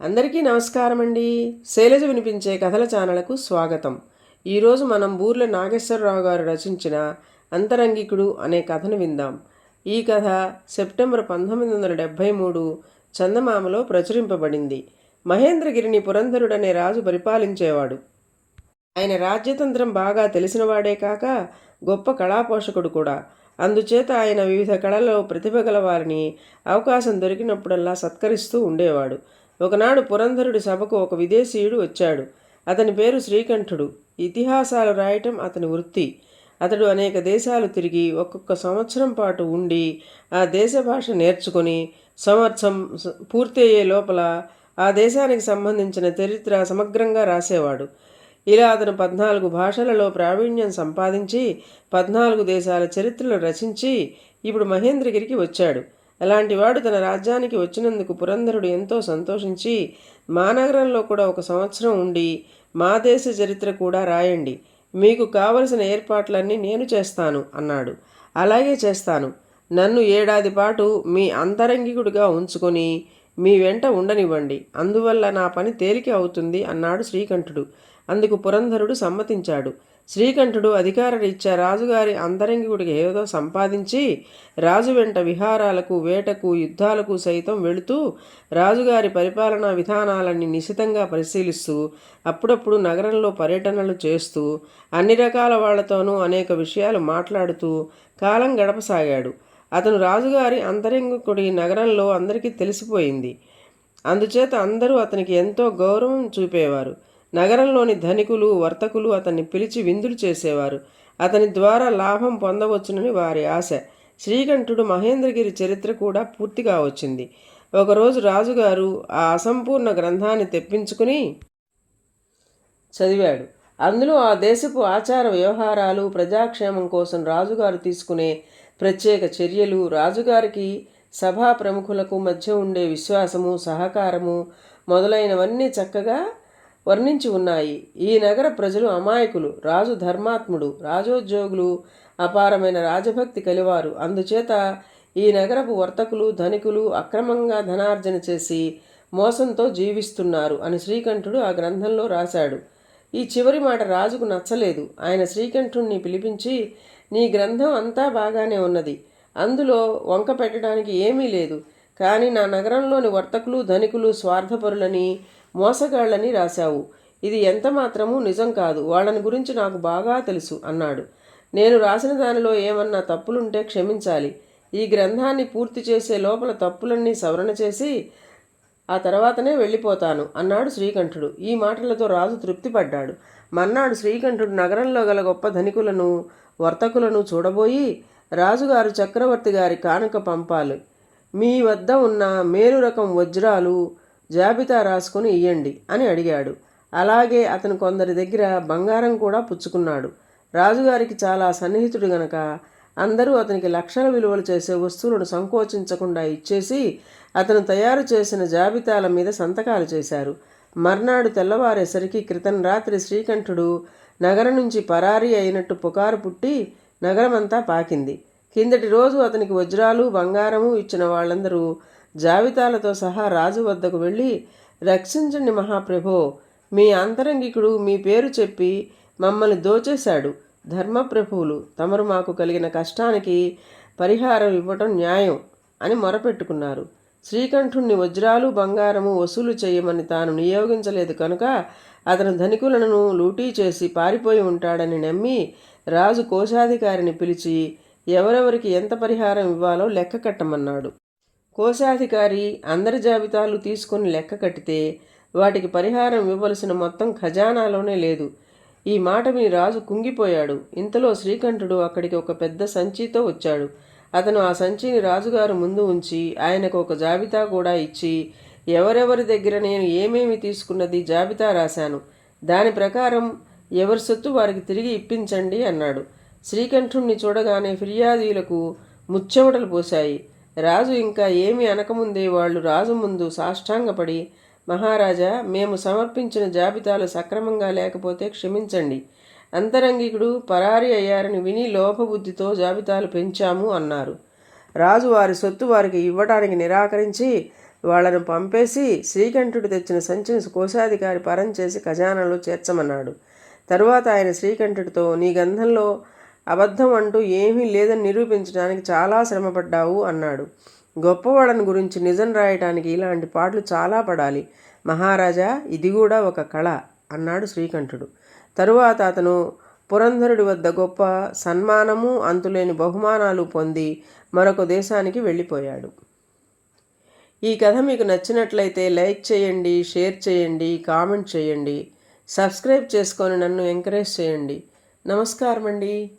అందరికీ నమస్కారం అండి. శైలజ వినిపించే కథల ఛానల్కు స్వాగతం. ఈరోజు మనం బూర్ల నాగేశ్వరరావు గారు రచించిన అంతరంగికుడు అనే కథను విందాం. ఈ కథ సెప్టెంబర్ 1973 చందమామలో ప్రచురింపబడింది. మహేంద్రగిరిని పురంధరుడనే రాజు పరిపాలించేవాడు. ఆయన రాజ్యతంత్రం బాగా తెలిసినవాడే కాక గొప్ప కళాపోషకుడు కూడా. అందుచేత ఆయన వివిధ కళల్లో ప్రతిభ గల వారిని అవకాశం దొరికినప్పుడల్లా సత్కరిస్తూ ఉండేవాడు. ఒకనాడు పురంధరుడి సభకు ఒక విదేశీయుడు వచ్చాడు. అతని పేరు శ్రీకంఠుడు. ఇతిహాసాలు రాయటం అతని వృత్తి. అతడు అనేక దేశాలు తిరిగి ఒక్కొక్క సంవత్సరం పాటు ఉండి ఆ దేశ భాష నేర్చుకొని సంవత్సరం పూర్తి అయ్యే లోపల ఆ దేశానికి సంబంధించిన చరిత్ర సమగ్రంగా రాసేవాడు. ఇలా అతను 14 భాషలలో ప్రావీణ్యం సంపాదించి 14 దేశాల చరిత్రలు రచించి ఇప్పుడు మహేంద్రగిరికి వచ్చాడు. అలాంటివాడు తన రాజ్యానికి వచ్చినందుకు పురంధరుడు ఎంతో సంతోషించి, మా నగరంలో కూడా ఒక సంవత్సరం ఉండి మా దేశ చరిత్ర కూడా రాయండి, మీకు కావలసిన ఏర్పాట్లన్నీ నేను చేస్తాను అన్నాడు. అలాగే చేస్తాను. నన్ను ఏడాది పాటు మీ అంతరంగికుడిగా ఉంచుకొని మీ వెంట ఉండనివ్వండి. అందువల్ల నా పని తేలిక అవుతుంది అన్నాడు శ్రీకంఠుడు. అందుకు పురంధరుడు సమ్మతించాడు. శ్రీకంఠుడు అధికారరీత్యా రాజుగారి అంతరంగికుడికి ఏదో సంపాదించి రాజు వెంట విహారాలకు, వేటకు, యుద్ధాలకు సైతం వెళుతూ రాజుగారి పరిపాలనా విధానాలన్నీ నిశితంగా పరిశీలిస్తూ అప్పుడప్పుడు నగరంలో పర్యటనలు చేస్తూ అన్ని రకాల వాళ్లతోనూ అనేక విషయాలు మాట్లాడుతూ కాలం గడపసాగాడు. అతను రాజుగారి అంతరంగికుడి నగరంలో అందరికీ తెలిసిపోయింది. అందుచేత అందరూ అతనికి ఎంతో గౌరవం చూపేవారు. నగరంలోని ధనికులు, వర్తకులు అతన్ని పిలిచి విందులు చేసేవారు. అతని ద్వారా లాభం పొందవచ్చునని వారి ఆశ. శ్రీకంఠుడు మహేంద్రగిరి చరిత్ర కూడా పూర్తిగా వచ్చింది. ఒకరోజు రాజుగారు ఆ అసంపూర్ణ గ్రంథాన్ని తెప్పించుకుని చదివాడు. అందులో ఆ దేశపు ఆచార వ్యవహారాలు, ప్రజాక్షేమం కోసం రాజుగారు తీసుకునే ప్రత్యేక చర్యలు, రాజుగారికి సభా ప్రముఖులకు మధ్య ఉండే విశ్వాసము, సహకారము మొదలైనవన్నీ చక్కగా వర్ణించి ఉన్నాయి. ఈ నగర ప్రజలు అమాయకులు, రాజు ధర్మాత్ముడు, రాజోద్యోగులు అపారమైన రాజభక్తి కలివారు. అందుచేత ఈ నగరపు వర్తకులు, ధనికులు అక్రమంగా ధనార్జన చేసి మోసంతో జీవిస్తున్నారు అని శ్రీకంఠుడు ఆ గ్రంథంలో రాశాడు. ఈ చివరి మాట రాజుకు నచ్చలేదు. ఆయన శ్రీకంఠుణ్ణి పిలిపించి, నీ గ్రంథం అంతా బాగానే ఉన్నది, అందులో వంక పెట్టడానికి ఏమీ లేదు. కానీ నా నగరంలోని వర్తకులు, ధనికులు స్వార్థపరులని, మోసగాళ్ళని రాశావు. ఇది ఎంత మాత్రమూ నిజం కాదు. వాళ్ళని గురించి నాకు బాగా తెలుసు అన్నాడు. నేను రాసిన దానిలో ఏమన్నా తప్పులుంటే క్షమించాలి. ఈ గ్రంథాన్ని పూర్తి చేసే లోపల తప్పులన్నీ సవరణ చేసి ఆ తర్వాతనే వెళ్ళిపోతాను అన్నాడు శ్రీకంఠుడు. ఈ మాటలతో రాజు తృప్తిపడ్డాడు. మర్నాడు శ్రీకంఠుడు నగరంలో గల గొప్ప ధనికులను, వర్తకులను చూడబోయి, రాజుగారు చక్రవర్తి గారి కానుక పంపాలి, మీ వద్ద ఉన్న మేలు రకం వజ్రాలు జాబితా రాసుకుని ఇయ్యండి అని అడిగాడు. అలాగే అతను కొందరి దగ్గర బంగారం కూడా పుచ్చుకున్నాడు. రాజుగారికి చాలా సన్నిహితుడు గనక అందరూ అతనికి లక్షల విలువలు చేసే వస్తువులను సంకోచించకుండా ఇచ్చేసి అతను తయారు చేసిన జాబితాల మీద సంతకాలు చేశారు. మర్నాడు తెల్లవారేసరికి క్రితం రాత్రి శ్రీకంఠుడు నగరం నుంచి పరారీ అయినట్టు పుకారు పుట్టి నగరమంతా పాకింది. కిందటి రోజు అతనికి వజ్రాలు, బంగారము ఇచ్చిన వాళ్ళందరూ జాబితాలతో సహా రాజు వద్దకు వెళ్ళి, రక్షించండి మహాప్రభో, మీ అంతరంగికుడు మీ పేరు చెప్పి మమ్మల్ని దోచేశాడు. ధర్మప్రభువులు, తమరు మాకు కలిగిన కష్టానికి పరిహారం ఇవ్వటం న్యాయం అని మొరపెట్టుకున్నారు. శ్రీకంఠుణ్ణి వజ్రాలు, బంగారము వసూలు చేయమని తాను నియోగించలేదు కనుక అతను ధనికులను లూటీ చేసి పారిపోయి ఉంటాడని నమ్మి రాజు కోశాధికారిని పిలిచి ఎవరెవరికి ఎంత పరిహారం ఇవ్వాలో లెక్క కట్టమన్నాడు. కోశాధికారి అందరి జాబితాలు తీసుకుని లెక్క కట్టితే వాటికి పరిహారం ఇవ్వవలసిన మొత్తం ఖజానాలోనే లేదు. ఈ మాట విని రాజు కుంగిపోయాడు. ఇంతలో శ్రీకంఠుడు అక్కడికి ఒక పెద్ద సంచితో వచ్చాడు. అతను ఆ సంచిని రాజుగారు ముందు ఉంచి ఆయనకు ఒక జాబితా కూడా ఇచ్చి, ఎవరెవరి దగ్గర నేను ఏమేమి తీసుకున్నది జాబితా రాశాను, దాని ప్రకారం ఎవరి సొత్తు వారికి తిరిగి ఇప్పించండి అన్నాడు. శ్రీకంఠుణ్ణి చూడగానే ఫిర్యాదీలకు ముచ్చెమటలు పోశాయి. రాజు ఇంకా ఏమీ అనకముందే వాళ్ళు రాజు ముందు సాష్టాంగపడి, మహారాజా, మేము సమర్పించిన జాబితాలు సక్రమంగా లేకపోతే క్షమించండి. అంతరంగికుడు పరారీ అయ్యారని విని లోపబుద్ధితో జాబితాలు పెంచాము అన్నారు. రాజు వారి సొత్తు వారికి ఇవ్వడానికి నిరాకరించి వాళ్లను పంపేసి శ్రీకంఠుడు తెచ్చిన సంచిని కోశాధికారి పరం చేసి ఖజానాలో చేర్చమన్నాడు. తరువాత ఆయన శ్రీకంఠుడితో, నీ గంధంలో అబద్ధం అంటూ ఏమీ లేదని నిరూపించడానికి చాలా శ్రమపడ్డావు అన్నాడు. గొప్పవాళ్ళని గురించి నిజం రాయటానికి ఇలాంటి పాటలు చాలా పడాలి మహారాజా, ఇది కూడా ఒక కళ అన్నాడు శ్రీకంఠుడు. తరువాత అతను పురంధరుడి వద్ద గొప్ప సన్మానము అంతులేని బహుమానాలు పొంది మరొక దేశానికి వెళ్ళిపోయాడు. ఈ కథ మీకు నచ్చినట్లయితే లైక్ చేయండి, షేర్ చేయండి, కామెంట్ చేయండి, సబ్స్క్రైబ్ చేసుకొని నన్ను ఎంకరేజ్ చేయండి. నమస్కారం అండి.